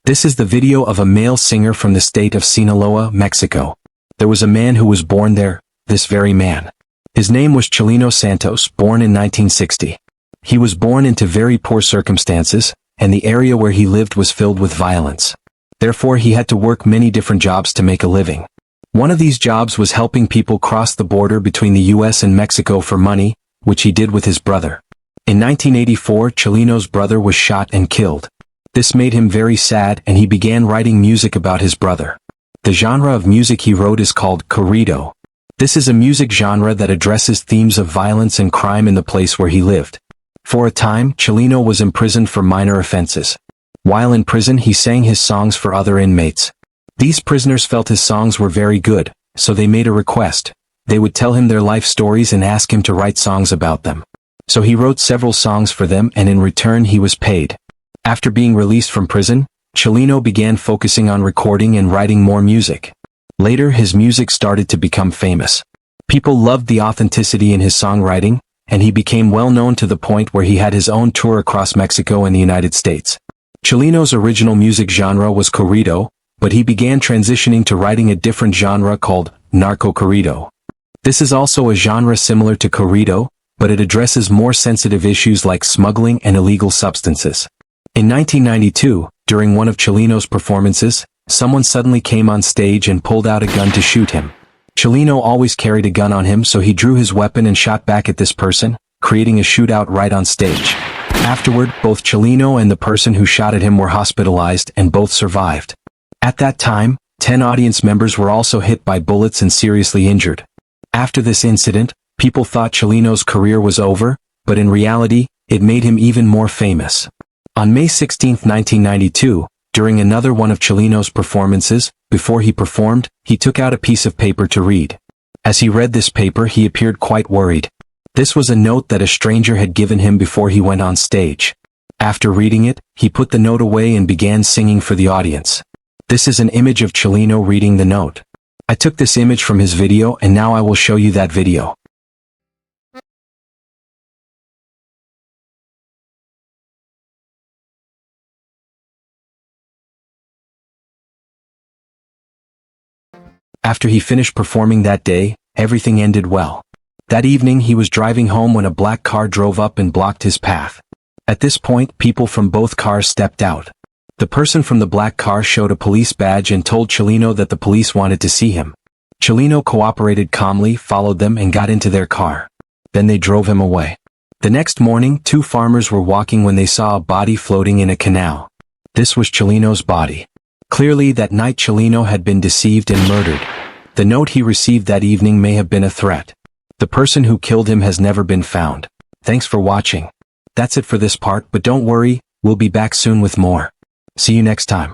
This is the video of a male singer from the state of Sinaloa, Mexico. There was a man who was born there, this very man. His name was Chileno Santos, born in 1960. He was born into very poor circumstances, and the area where he lived was filled with violence. Therefore he had to work many different jobs to make a living. One of these jobs was helping people cross the border between the US and Mexico for money, which he did with his brother. In 1984, Chileno's brother was shot and killed. This made him very sad, and he began writing music about his brother. The genre of music he wrote is called corrido. This is a music genre that addresses themes of violence and crime in the place where he lived. For a time, Chileno was imprisoned for minor offenses. While in prison, he sang his songs for other inmates. These prisoners felt his songs were very good, so they made a request. They would tell him their life stories and ask him to write songs about them. So he wrote several songs for them, and in return he was paid. After being released from prison, Chileno began focusing on recording and writing more music. Later his music started to become famous. People loved the authenticity in his songwriting, and he became well known to the point where he had his own tour across Mexico and the United States. Chileno's original music genre was corrido, but he began transitioning to writing a different genre called narco-corrido. This is also a genre similar to corrido, but it addresses more sensitive issues like smuggling and illegal substances. In 1992, during one of Chileno's performances, someone suddenly came on stage and pulled out a gun to shoot him. Chileno always carried a gun on him, so he drew his weapon and shot back at this person, creating a shootout right on stage. Afterward, both Chileno and the person who shot at him were hospitalized, and both survived. At that time, 10 audience members were also hit by bullets and seriously injured. After this incident, people thought Chileno's career was over, but in reality, it made him even more famous. On May 16, 1992, during another one of Chileno's performances, before he performed, he took out a piece of paper to read. As he read this paper, he appeared quite worried. This was a note that a stranger had given him before he went on stage. After reading it, he put the note away and began singing for the audience. This is an image of Chileno reading the note. I took this image from his video, and now I will show you that video. After he finished performing that day, everything ended well. That evening he was driving home when a black car drove up and blocked his path. At this point, people from both cars stepped out. The person from the black car showed a police badge and told Chileno that the police wanted to see him. Chileno cooperated calmly, followed them, and got into their car. Then they drove him away. The next morning, 2 farmers were walking when they saw a body floating in a canal. This was Chileno's body. Clearly that night Chileno had been deceived and murdered. The note he received that evening may have been a threat. The person who killed him has never been found. Thanks for watching. That's it for this part, but don't worry, we'll be back soon with more. See you next time.